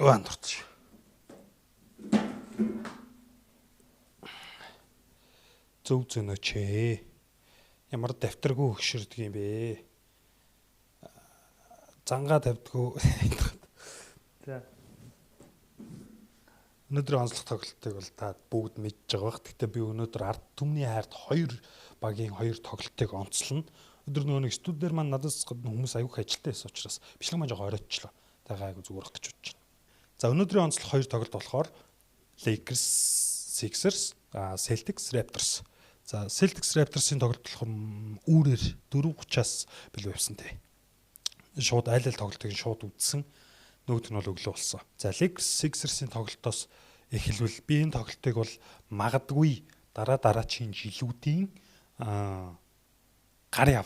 Уан дурч. Зөв зөнөөч. Ямар давтаргүй хөшөрдөг юм бэ? Зангаа тавьдгүй. За. Өнөөдрийн онцлог тоглолтыг бол та бүгд мэдж байгаа бах. Гэхдээ би өнөөдөр ард түмний хайрт 2 багийн 2 тоглолтыг онцлно. Өдөр нөгөө нэг студиэр маань надаас хүмүүс аягүй ажилтаа байсан учраас бичлэг маань жоохон оройтчлаа. Тагаа аягүй зүгээрх гэж бодож байна. За өнөөдрийн онцлог 2 тоглолт болохоор Lakers, Sixers, Celtics, Raptors. За Celtics Raptors-ийн тоглолт болохоор үүрээр 4:30-аас бэлэн явсан тий. Шууд айл тоглолтыг шууд үзсэн. Нөгөөд нь бол өглөө болсон. За Lakers Sixers-ийн тоглолтоос эхэлвэл би энэ тоглолтыг бол магадгүй дараачийн жилүүдийн гарын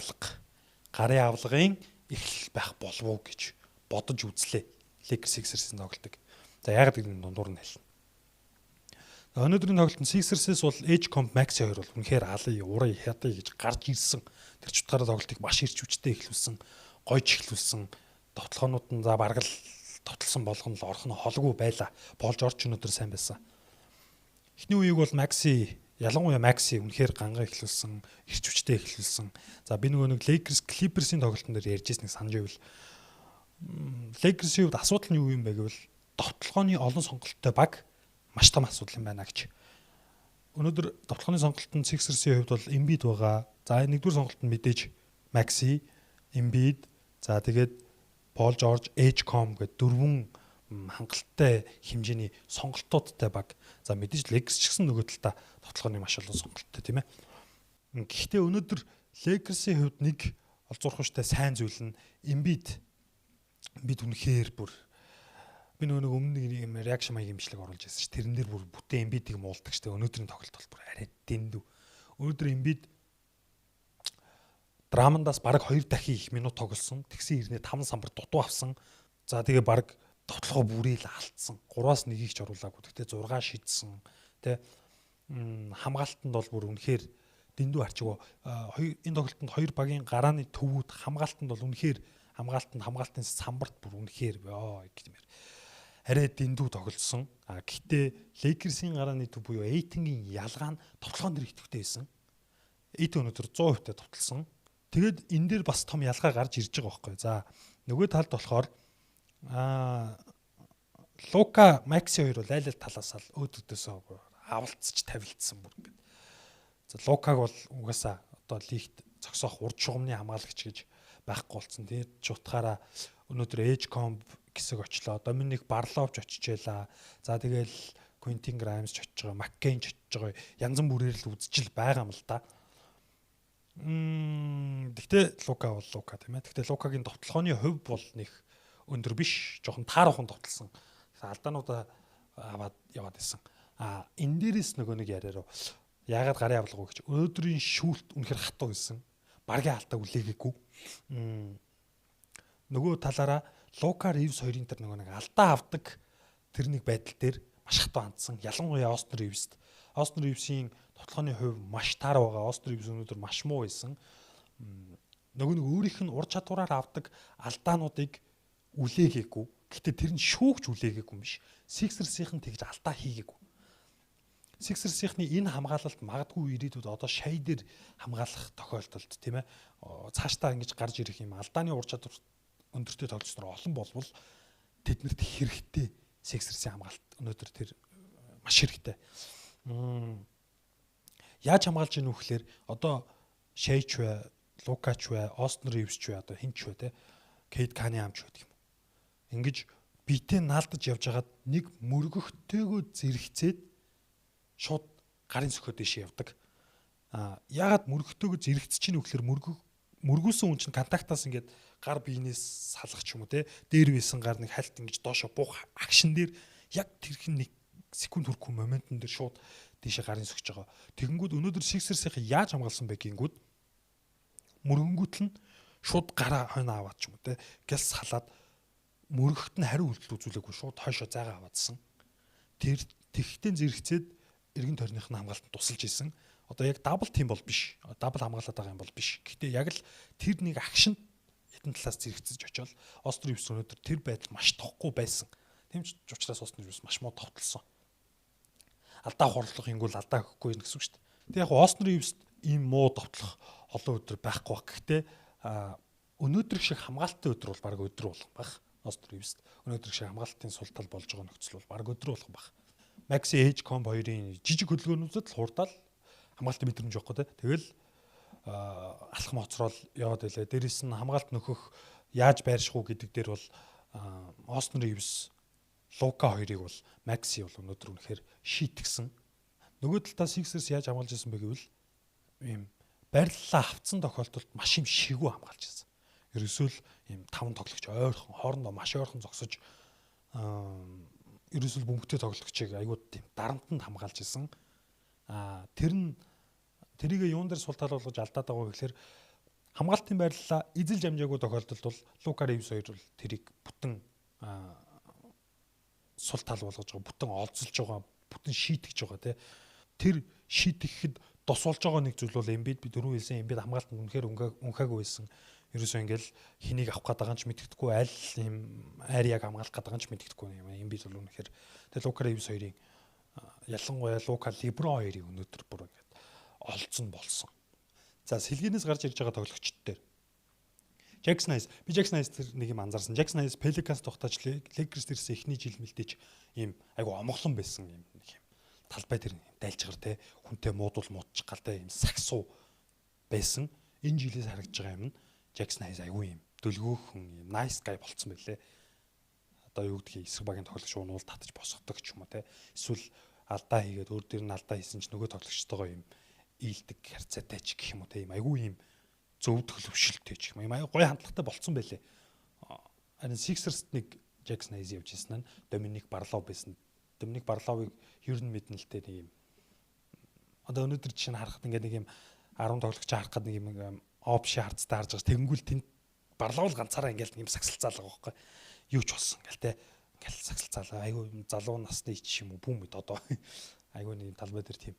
авлагын эхлэл байх болов уу гэж бодож үзлээ. Lakers Sixers-ийн тоглолтыг. За яг гэдэг нь дундуур нь хэлнэ. Өнөөдрийн тоглолтын Sixers-ээс бол Edge Comp Max 2 бол үнэхээр алын урын хятад гэж гарч ирсэн. Тэр ч утгаараа тоглолтыг маш ирч хүчтэй эхлүүлсэн, гойж эхлүүлсэн. Тоглоомнууд нь за бараг л тоталсан болгоно л орох нь холгүй байла. Пол Жорж өнөөдөр сайн байсан. Эхний үеиг бол ялангуяа Maxi үнэхээр гангаа эхлүүлсэн, ирч хүчтэй эхлүүлсэн. За би нөгөө нэг Lakers Clippers-ийн тоглолтын дээр ярьжсэн нэг санаж байвал Lakers-ийн хувьд асуудал нь юу юм бэ гэвэл тоглооны олон сонголттой баг маш том асуудал юм байна гэж. Өнөөдөр тоглооны сонголтод Sixers-ийн хувьд бол Embiid байгаа. За нэгдүгээр сонголт нь мэдээж Maxi, Embiid, за тэгээд Paul George, Edge Comp гэдэг 4 хангалттай хэмжээний сонголтуудтай баг. За мэдээж Lakers ч гэсэн нөгөө талдаа тоглооны маш олон сонголттой тийм ээ. Гэхдээ өнөөдөр Lakers-ийн хувьд нэг олзуурхуштай сайн зүйл нь Embiid үнэхээр бүр би нөгөө өмнө нэг юм реакшн маягийн бичлэг оруулж байсан ш. Тэрэн дээр бүр бүтэн Embiid-ийг муулдаг штэ. Өнөөдрийн тоглолт бол бүр арай дэндүү. Өнөөдөр Embiid драмандаас баг 2 дахин их минут тоглосон. Тэгсэн ирнэ 5 самбар дутуу авсан. За тэгээ баг тоглохоо бүрээл алдсан. 3-аас 1-ийг ч оруулаагүй. Тэгтээ 6 шидсэн. Тэ хамгаалтанд бол бүр үнэхээр дэндүү арчиг. Энэ тоглолтод 2 багийн гарааны төвүүд хамгаалтанд бол үнэхээр хамгаалтын самбарт бүр үнэхээр гэмээр арай дэндүү тоглосон. Гэхдээ Lakers-ийн гарааны төв буюу Aiton-гийн ялгаа нь тоглоом дээр идэвхтэй байсан. Aiton өнөөдөр 100% товтлсон. Тэгээд энэ дээр бас том ялгаа гарч ирж байгаа байхгүй. За нөгөө талд болохоор Luka Maxi 2 бол айл талаас л өөдөөсөө авалцж тавилдсан бүр ингээд. За Лукаг бол угаасаа одоо лигт зогсоох урд шугамны хамгаалагч гэж байхгүй болсон. Тэгээд ч утгаараа өнөөдөр Edge Comp хэсэг очлоо. Доминик Барловч очижээ. За тэгэл Quentin Grimes ч очиж байгаа, McCain ч очиж байгаа. Янз бүрээр л үзчихэл байгаа юм л да. Гэхдээ Лука бол Лука тийм ээ. Гэхдээ Лукагийн товтлооны хувь бол нэг өндөр биш. Жохон таарахын товтлсон. Алдаануудаа аваад яваад байсан. Энэ дээрээс нөгөө нэг яриараа яагаад гарын авлага вэ гэж өнөөдрийн шүүлт үнэхээр хатуу байсан. Баргийн алдааг үлээгээгүй. Нөгөө талаараа Лука Ривс хоёрын тэр нөгөө нэг алдаа авдаг тэр нэг байдал дээр маш хатуу хандсан. Ялангуяа Остин Ривст. Остин Ривсийн тоглооны хувь маш таар байгаа. Остин Ривс өнөөдөр маш муу байсан. Нөгөө нэг өөрийнх нь ур чадвараар авдаг алдаануудыг үлээгээгүй. Гэхдээ тэр нь шүүгч үлээгээгүй юм биш. Sixers-ийн тэгж алдаа хийгээгүй. Sixers-ийн энэ хамгаалалт магадгүй ирээдүйд одоо шай дээр хамгаалах тохиолдолд тийм ээ цаашдаа ингэж гарч ирэх юм алдааны ур чадвар өндөртэй тоглолцоор олон болвол тэднэрт хэрэгтэй Sixers-ийн хамгаалалт өнөөдөр тэр маш хэрэгтэй. Яаж хамгаалж ийнү гэхээр одоо Шейч бай, Лукач бай, Остин Ривс ч бай одоо хинч бай те Кейт Каниам ч гэдэг юм. Ингэж битээ наалдаж явж хагаад нэг мөргөхтэйгөө зэрэгцээд шууд гарын сөхөө дэше явдаг. Яагаад мөргөхтэйгөө зэрэгцэж чинь үгээр мөргүүлсэн хүн чинь контактаас ингээд гар биенээс салгах ч юм уу те дээр байсан гар нэг хальт ингэж доошо буух акшн дээр яг тэрхэн нэг секунд хүрэхгүй моментн дээр шууд дэше гарын сөхөж байгаа. Тэгэнгүүт өнөөдөр Sixers-ийн яаж хамгаалсан бэ гингүүд мөргөнгүүт нь шууд гараа хойно аваад ч юм уу те гэлс халаад мөргөхт нь хариу үйлдэл үзүүлээгүй шууд хойшоо зайгаа аваадсан. Тэр тэгхтэн зэрэгцээд эргэн тойрных нь хамгаалтанд тусалж исэн. Одоо яг дабл тим бол биш. Дабл хамгаалаад байгаа юм бол биш. Гэхдээ яг л тэр нэг акшн хэдэн талаас зэрэгцэж очивол Остин Ривс өнөөдөр тэр байдал маш тохгүй байсан. Тийм ч учраас Остон Ривс маш муу товтлсон. Алдаа хорлох ингүүл алдаа өгөхгүй гэсэн үг шүү дээ. Тэг яг Остон Ривс ийм муу товтлох олон өдөр байхгүй баг. Гэхдээ өнөөдөр шиг хамгаалттай өдөр бол баг өдөр болох баг. Остон Ривс өнөөдөр шиг хамгаалтын сул тал болж байгаа нөхцөл бол баг өдөр болох баг. Макси Эйжкомб хоёрын жижиг хөдөлгөөнүүдэд л хуурдал хамгаалтын мэдрэмж واخгүй те. Тэгэл алхам хоцрол яваад байлаа. Дээрээс нь хамгаалт нөхөх яаж байрших уу гэдэг дээр бол Остон Ривс Лука хоёрыг бол Макси бол өнөөдөр үнэхээр шийтгсэн. Нөгөө талдаа Sixers яаж хамгаалж ирсэн бэ гэвэл ийм бариллаа авцсан тохиолдолд маш юм шигүү хамгаалж ирсэн. Ерөөсөө л ийм 5 тоглогч ойрхон хоорондоо маш ойрхон зогсож ерөөсөө л бөмбөгтэй тоглогчийг аягүй тийм дарамтанд хамгаалж ирсэн. Тэрийг юун дээр сул тал болгож алдаад байгаа гэхээр хамгаалтын байрлалаа эзэлж амжаагүй тохиолдолд бол Лука Ривс хоёр бол тэрийг бүтэн сул тал болгож байгаа, бүтэн олзолж байгаа, бүтэн шийтгэж байгаа тий. Тэр шийтгэхэд тус болж байгаа нэг зүйл бол Эмбид би дөрөв хэлсэн Эмбид хамгаалтанд үнэхээр унхаагүй байсан. Ерөөсөө ингээл хэнийг авах гээд байгаа юм ч мэддэхгүй, аль юм ариаг хамгаалах гээд байгаа юм ч мэддэхгүй юм. Эмбид бол үнэхээр тэгээ Лука Ривс хоёрын ялангуяа Лука Леброн хоёрыг өнөөдөр бүр ингээд олцсон болсон. За сэлгэнээс гарч ирж байгаа тоглогчд дээр Jackson Hayes. Би Jackson Hayes тэр нэг юм анзаарсан. Jackson Hayes Pelicans тогтоож Lakers дээрээс эхний жил мэлдэж ийм айгу омглон байсан юм нэг юм. Талбай тэр дайлжгар те хүнтэй муудуул муудчих галтай юм сагсуу байсан. Энэ жилээс харагдж байгаа юм нь Jackson Hayes айгу юм дөлгөөхөн юм nice guy болцсон байлээ. Одоо юу гэдгийг эсрэг багийн тоглогч уунуул татаж босгодог ч юм уу те. Эсвэл алдаа хийгээд өөр дөр нь алдаа хийсэн ч нөгөө тоглогчтойгоо юм ийдэг харьцаатай ч гэх юм уу те. Юм айгу юм зөв төлөвшөлттэй ч юм. Аяа гоё хандлагатай болцсон байлээ. Харин Sixers-т нэг Jackson Hayes явж ирсэн нь Доминик Барлов байсан. Доминик Барловыг ер нь мэднэ л дээ нэг юм. Одоо өнөөдөр жишээ нь харахад ингээд нэг юм 10 тоглогч харах гээд нэг юм опши хардцтай харж байгаа. Тэгэнгүүл тэнд Барлов л ганцаараа ингээд нэг юм сагсалцаалаа байхгүй. Юу ч болсон ингээл те. Ингээл сагсалцаалаа. Айгүй залуу насны ч юм уу бүм мэд одоо. Айгүй нэг юм талбай дээр тийм.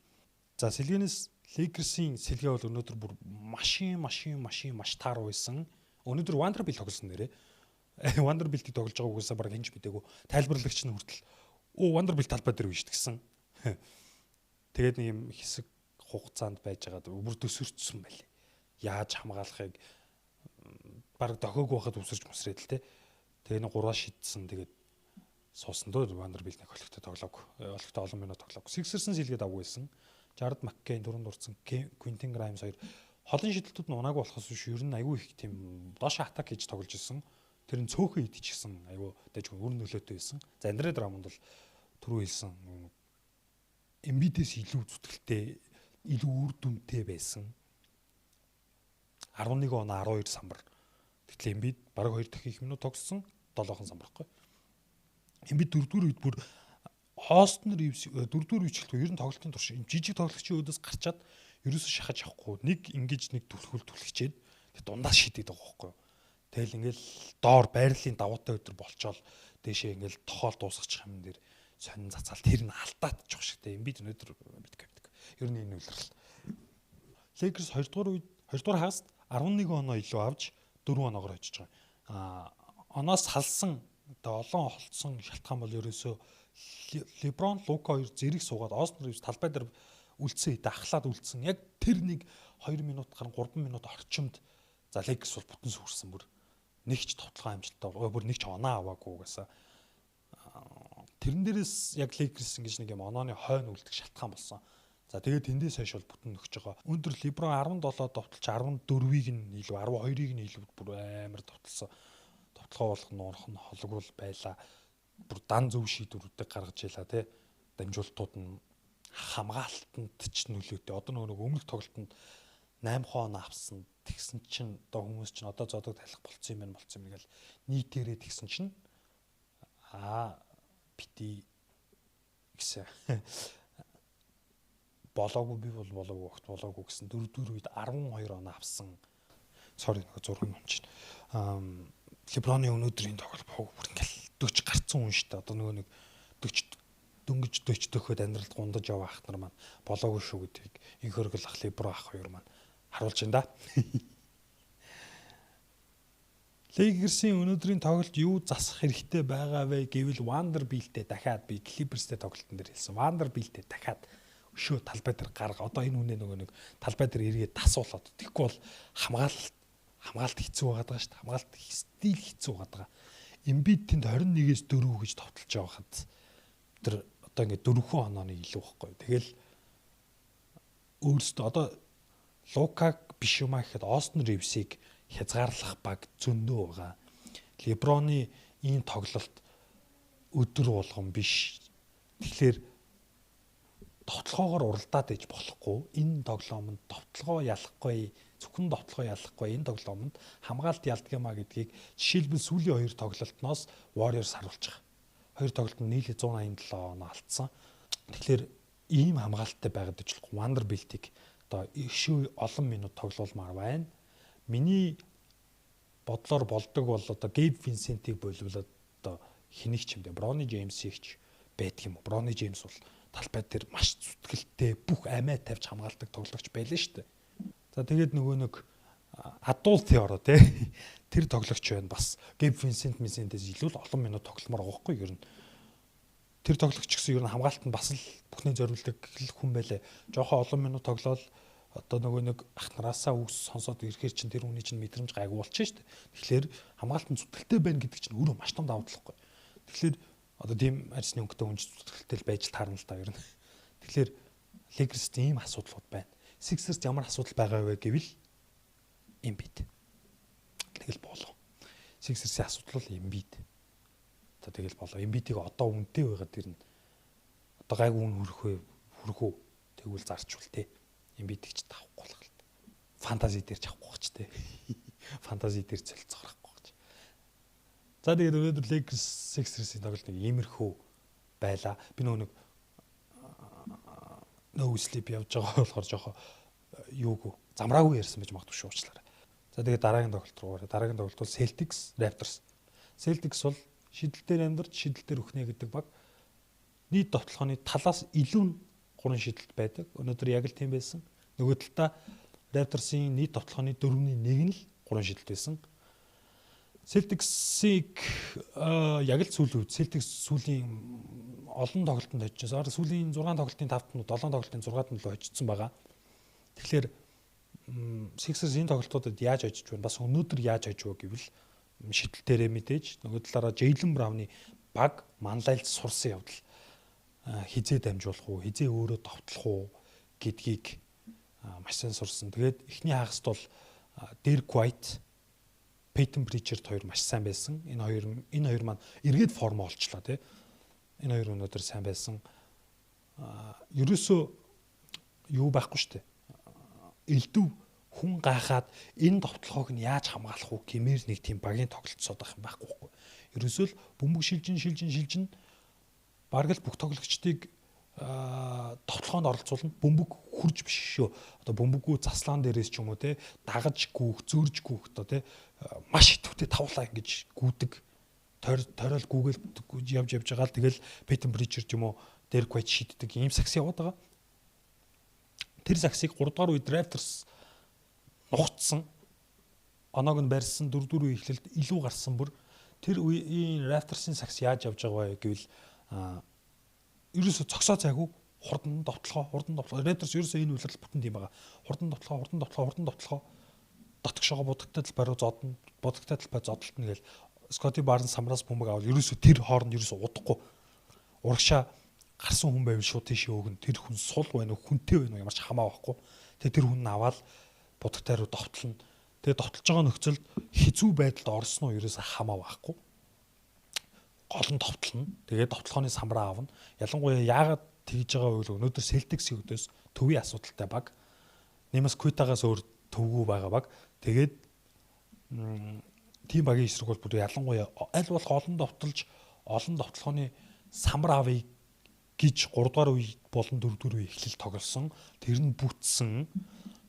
За сэлгэнээс Lakers-ийн сэлгээ бол өнөөдөр бүр маш тааруу байсан. Өнөөдөр Vanderbilt тоглосон нэрээ. Vanderbilt-ийг тоглож байгааг үгүйсээ баг хинж мэдээгүй. Тайлбарлагч нь хүртэл Vanderbilt талбай дээр биш гэсэн. Тэгээд нэг юм хэсэг хугацаанд байж байгаад бүр төсөрчсөн байлээ. Яаж хамгаалахыг баг дохиог байхад үсэрч мөсрээд л те. Тэгээ нэг 3 шидсэн. Тэгээд суусан дөө Vanderbilt нэг холигтой тоглоог. Холигтой олон минут тоглоог. Sixers-ын сэлгээд авгүй байсан. Jared McCain дөрөнд дурдсан Quentin Grimes хоёр холын шидэлтүүд нь унаагүй болохоос биш ер нь айгүй их тийм доош атак хийж тоглож ирсэн. Тэр нь цөөхөн идчихсэн айгүй дайж өөр нөлөөтэй байсан. За Andre Drummond бол түрүү хэлсэн Embiid-ээс илүү зүтгэлтэй, илүү үр дүнтэй байсан. 11 оноо 12 самбар. Тэгтэл Embiid бараг 2 дахин их минут тогссон 7хон самбархгүй. Embiid 4-р үед бүр Остон Ривс 4-р үечлэлт ер нь тоглолтын турш юм жижиг тоглогчийн өдөөс гарчаад ерөөсө шахаж авахгүй нэг ингэж нэг түлхчээд тэг дундаа шийдэдэг байгаа байхгүй. Тэгэл ингээл доор байрлалын давуутай өдр болчоол дээшээ ингээл тохоол дуусгачих юм дээр сонин цацаал тэр нь алдаадчих шигтэй юм бид өнөөдөр мэддэг. Ер нь энэ үйлрэл. Lakers 2 дугаар үед 2 дугаар хагаст 11 оноо илүү авч 4 оноогоор очиж байгаа. Оноос салсан одоо олон холцсон шалтгаан бол ерөөсөө Леброн, Лука хоёр зэрэг суугаад Остон Ривс талбай дээр үлдсэн хэдэ ахлаад үлдсэн. Яг тэр нэг 2 минут гарan 3 минут орчимд за Lakers бол бүтэн сүрсэн бүр нэг ч товтлогоо амжилттай бүр нэг ч оноо аваагүй угаасаа. Тэрэн дээрээс яг Lakers ингэж нэг юм онооны хойно үлдэх шалтгаан болсон. За тэгээд тэндээс хойш бол бүтэн нөхж байгаа. Өндөр Леброн 17 товтлож 14-ийг нь илүү 12-ийг нь илүү бүр амар товтлсон. Товтлогоо болох нуурах нь холгол байлаа. Бүр дан зөв шийдвэрүүдийг гаргаж ялаа тий. Дамжуултууд нь хамгаалтанд ч нөлөөтэй. Одоо нөгөө өмнөх тоглолтод 8 хоон авсан. Тэгсэн чинь одоо хүмүүс чинь одоо зодог тайлах болцсон юм гэл нийтээрээ тэгсэн чинь бити гэсэн болоогүй би бол болоогүй огт болоогүй гэсэн 4-4 үед 12 оноо авсан. Sorry нэг 6 ном чинь. Леброны өнөөдрийн тоглолт бүр ингээл 40 гарцсан хүн шүү дээ. Одоо нөгөө нэг 40 дөнгөж 40 төхөд амьдралд гундаж яваа ах нар маань болоогүй шүү гэдгийг инх хөргөл ах Лебро ах хоёр маань харуулж байна да. Lakers-ийн өнөөдрийн тоглолт юу засах хэрэгтэй байгаа вэ гэвэл Vanderbilt-тэй дахиад би Clippers-тэй тоглолтын дээр хэлсэн. Vanderbilt-тэй дахиад өшөө талбай дээр гарга. Одоо энэ үнэ нөгөө нэг талбай дээр эргээд тасуулаад. Тэгэхгүй бол хамгаалт хэцүү байгаа шүү дээ. Хамгаалт стил хэцүү байгаа. Embiid тэнд 21-ээс 4 гэж товтолж байгаа хад. Тэр одоо ингээд 4 онооны илүү байхгүй. Тэгэл өөрөөсөө одоо Лукаг биш юмаа гэхэд Austin Reeves-ийг хязгаарлах баг зөндөө байгаа. LeBron-ы ийм тоглолт өдөр болгон биш. Тэгэхээр товтлогоогоор уралдаад иж болохгүй. Энэ тоглоомонд товтлогоо ялахгүй, зөвхөн товтлогоо ялахгүй. Энэ тоглоомонд хамгаалт ялдаг юмаа гэдгийг жишээлбэл сүүлийн 2 тоглолтноос Warriors харуулж байгаа. 2 тоглолт нь нийлээ 187 оноо алдсан. Тэгэхээр ийм хамгаалттай байгаад ижилхгүй Vanderbilt-ийг одоо ишүү олон минут тоглоулмаар байна. Миний бодлоор болдог бол одоо Gabe Vincent-ийг боловлоод одоо хэнийг ч юм бэ Bronny James-ийг ч байдаг юм уу. Bronny James бол талбай дээр маш зүтгэлтэй бүх амиа тавьж хамгаалдаг тоглогч байлаа шүү дээ. За тэгээд нөгөө нэг адуул теоро тэр тоглогч байна бас. Gabe Vincent-ээс илүү олон минут тогломоор байгаа хгүй ер нь. Тэр тоглогч гэсэн ер нь хамгаалт нь бас л бүхний зориулдаг хүн байлаа. Жохоо олон минут тоглоод одоо нөгөө нэг ах нараасаа үс сонсоод ирэхээр чинь тэр хүний чинь мэдрэмж гайгүй болчихно шүү дээ. Тэгэхээр хамгаалт нь зүтгэлтэй байна гэдэг чинь өөрөө маш том давуу талхгүй. Тэгэхээр одоо тийм арьсны өнгөтэй хүн зүтгэлтэй байж таарна л та ер нь. Тэгэхээр Lakers ийм асуудлууд байна. Sixers ямар асуудал байгаа вэ гэвэл Embiid. Тэгэл болоо. Sixers-ийн асуудал бол Embiid. За тэгэл болоо. Embiid-ийг одоо үнэтэй байгаад ирнэ. Одоо гайгүй үн хүрхөө тэгвэл зарчвал те. Embiid-ийг ч тавахгүй л гал. Фэнтези дээр ч авахгүй ч те. Фэнтези дээр цэлцгорахгүй ч. За тэгээд өнөөдөр Lakers Sixers-ийн тоглолт нэг иймэрхүү байла. Би нөгөө no sleep явж байгаа болохоор жоохоо юуг замраагүй ярьсан байж магадгүй шүү уучлаарай. За тэгээд дараагийн тоглолт руу гараа. Дараагийн тоглолт бол Celtics Raptors. Celtics бол шидэл дээр амьдарч шидэл дээр өхнө гэдэг баг нийт товтлооны талаас илүү 3 шидэлт байдаг. Өнөөдөр яг л тийм байсан. Нөгөө талдаа Raptors-ийн нийт товтлооны 4-1 нь л 3 шидэлт байсан. Celtics-ийг яг л Celtics сүүлийн олон тоглолтод хожижсэн. Сүүлийн 6 тоглолтын 5-т нь 7 тоглолтын 6-т нь л хожижсэн байгаа. Тэгэхээр Sixers энэ тоглолтуудад яаж хожиж байна? Бас өнөөдөр яаж хожив гэвэл шидэлтээрээ мэдээж нөгөө талаараа Jaylen Brown-ы баг манлайлж сурсан явдал хизээ дамжуулах уу, хизээ өөрөө товтлох уу гэдгийг маш сайн сурсан. Тэгээд эхний хагаст бол Derek White, Peyton Pritchard хоёр маш сайн байсан. Энэ хоёр маань эргээд форм олчлаа тий. Энэ хоёр өнөөдөр сайн байсан. Ерөөсөө юу байхгүй штэ. Элдв хүн гахаад энэ товтлогоог нь яаж хамгаалах уу гэмээр нэг тийм багийн тоглолцоод байх юм байхгүй. Ерөөсөө л бөмбөг шилжин бараг л бүх тоглогчдыг товтлогоонд оролцуулна. Бөмбөг хурж биш шүү. Одоо бөмбөггүй заслаан дээрээс ч юм уу те дагаж гүүх, зөрж гүүх одоо те маш идэвхтэй тавлаа ингэж гүдэг. Тойрол гүүгээл явж байгаа л тэгэл Peyton Pritchard юм уу Derek White шийддэг ийм сакс яваад байгаа. Тэр саксыг 3 дугаар үед Raptors нухацсан. Оноог нь барьсан 4-4 эхлэлд илүү гарсан бүр тэр үеийн Raptors-ийн сакс яаж явж байгаа вэ гэвэл ерөөсө цогсоо цайгүй хурдан довтлохоо Raptors ерөөсө энэ үйлрэл бүтэн тийм байгаа. Хурдан довтлохоо дотгошоо будагтай талбай руу зодно. Будагтай талбай зодтолтно гээл Scottie Barnes самраас бөмбөг авал ерөөсө тэр хооронд ерөөсө удахгүй. Урагшаа гарсан хүн байвал шууд тийшээ өгнө. Тэр хүн сул байна уу, хүнтэй байна уу ямар ч хамаа байхгүй. Тэгээ тэр хүн аваад будагтай руу довтлно. Тэгээ довтлож байгаа нөхцөлд хизүү байдалд орсон уу ерөөсө хамаа байхгүй. Гол нь довтлно. Тэгээд довтлохооны самраа авна. Ялангуяа яагаад тэгж байгаа вэ? Өнөөдөр Celtics-ийн өдөөс төвийн асуудалтай баг. Нэмэс Quetta-гаас өөр төвгүй байгаа баг. Тэгээд тийм багийн эсрэг бол бүр ялангуяа аль болох олон довтлж олон довтлохооны самар авъя гэж 3 дугаар үе болон 4 дугаар үе эхлэл тоглосон. Тэр нь бүтсэн.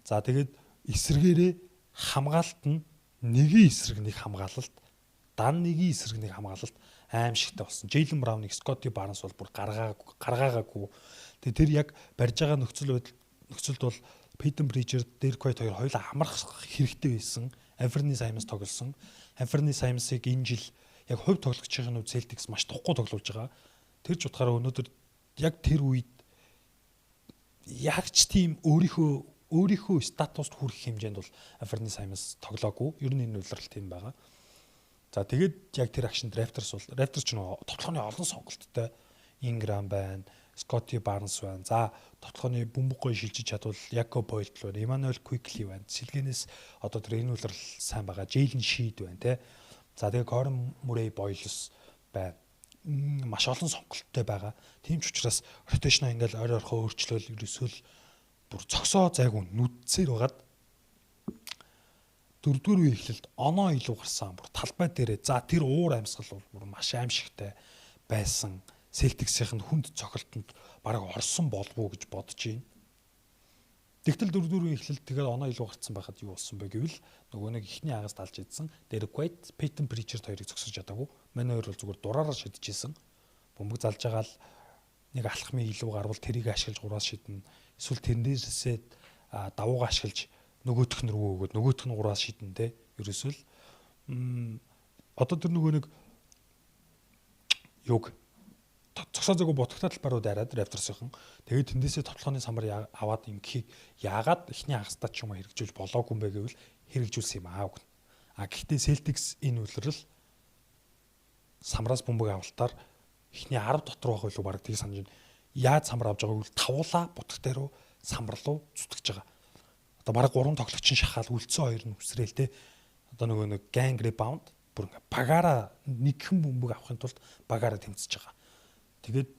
За тэгээд эсрэгээрээ хамгаалалт нь нэгийн эсрэг нэг хамгаалалт, дан нэгийн эсрэг нэг хамгаалалт аимшигтай болсон. Jaylen Brown-ыг Scottie Barnes бол бүр гаргаагаагүй. Тэгээд тэр яг барьж байгаа нөхцөлд бол Peyton Pritchard, Derek White хоёр хоёулаа амрах хэрэгтэй байсан. Anthony Simons тоглосон. Anthony Simons-ыг энэ жил яг хувь тоглогчийн үед Celtics маш тухгүй тоглуулж байгаа. Тэр ч утгаараа өнөөдөр яг тэр үед ягч тийм өөрийнхөө статуст хүрэх хэмжээнд бол Anthony Simons тоглоогүй. Ер нь энэ үйлрэл тийм байгаа. За тэгээд яг тэр агшин Raptors ч нөө тоглооны олон сонголттой Ingram байна, Scottie Barnes байна. За тоглооны бөмбөггүй шилжиж чадвал Jakob Poeltl байна, Emmanuel Quickley байна. Сэлгэнээс одоо тэр энэ үйлрэл сайн байгаа. Jalen Sheed байна те. За тэгээд Corin Murray Boyles байна. Маш олон сонголттой байгаа. Тийм ч учраас rotation ингээл ойр ойрхоо өөрчлөөл ерөөсөө бүр цогсоо зайгүй нүдсээр байгаад дөрөвдүгээр үеийн эхлэлд оноо илүү гарсан. Бүр талбай дээрээ за тэр уур амьсгал бол бүр маш аимшигтай байсан. Celtics-ийн хүнд цохилтонд бараг орсон болов уу гэж бодож байна. Тэгтэл дөрөвдүгээр үеийн эхлэлд тэгээд оноо илүү гарсан байхад юу болсон бэ гэвэл нөгөө нэг ихний агаас талж идсэн. Derek White, Peyton Pritchard хоёрыг зогсож чадаагүй. Манай хоёр бол зүгээр дураараа шидчихсэн. Бөмбөг залж байгаа л нэг алхмын илүү гарвал тэрийг ашиглаж гураас шиднэ. Эсвэл тэрнээсээ давууга ашиглаж нөгөөх нь рүү өгөөд нөгөөх нь гураас шиднэ те. Ерөөсөө л одоо тэр нөгөө нэг юг цогсоо зэгүй ботготой талбарууд араад Raptors-ийн. Тэгээд тэндээсээ тоглооны самбар аваад ингэхийг яагаад ихний хагастай ч юм хэрэгжүүлж болоогүй юм бэ гэвэл хэрэгжүүлсэн юм аа үгэн. Гэхдээ Celtics энэ үйлрэл самраас бөмбөг авалтаар ихний 10 дотор байх байлгүй баг тийг санаж байна. Яаж самбар авж байгааг үл тавуулаа ботготой руу самбар руу зүтгэж байгаа. Одоо бараг 3 тоглогчин шахаал үлдсэн хоёр нь үсрээл те. Одоо нөгөө нэг gang rebound бүр ингээ багаараа нэгхэн бөмбөг авахын тулд багаараа тэмцэж байгаа. Тэгээд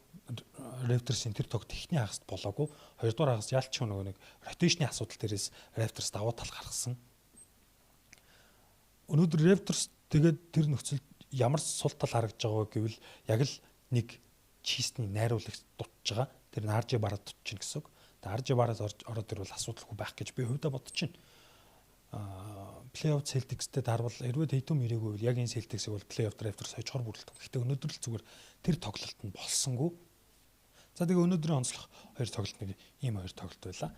Raptors-ийн тэр тогт ихний хагаст болоогүй. Хоёрдугаар хагас ялч нөгөө нэг rotation-ы асуудал дээрээс Raptors давуу тал гаргасан. Өнөөдөр Raptors тэгээд тэр нөхцөлд ямар сул тал харагдж байгаа гэвэл яг л нэг чистний найруулагч дутж байгаа. Тэр нь RJ Barrett дутж чинь гэсэн үг. Тэгээд RJ Barrett ороод ирвэл асуудалгүй байх гэж би хувьдаа бодож байна. Playoff Celtics-тэй дарвал эргээд Tatum ирээгүй бол яг энэ Celtics-ийг бол playoff Raptors хожихор бүрэлдэхүүн. Гэхдээ өнөөдөр л зүгээр тэр тоглолт нь болсонгүй. За тэгээ өнөөдрийн онцлог хоёр тоглолт нэг ийм хоёр тоглолт байлаа.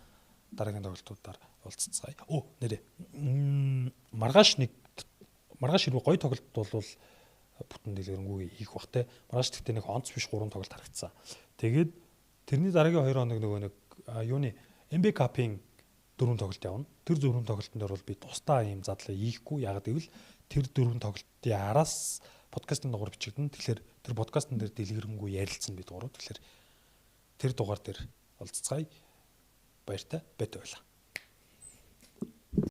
Дараагийн тоглолтуудаар уулзцгаая. Нэрээ маргааш хэрвээ гоё тоглолт болвол бүтэн дэлгэрэнгүй хийх бах те. Маргааш гэхдээ нэг онц биш 3 тоглолт харагдсан. Тэгээд тэрний дараагийн 2 хоног нөгөө нэг юуны NBA Cup-ийн 4 тоглолт явна. Тэр 4 тоглолтын дээр бол би тусдаа ийм задлаа хийхгүй. Яг гэвэл тэр 4 тоглолтын араас подкастын дугаар бичигдэн. Тэгэхээр тэр подкастн дээр дэлгэрэнгүй ярилцсан бид гурав. Тэгэхээр тэр дугаар дээр уулзцгаая. Баяртай байт байлаа.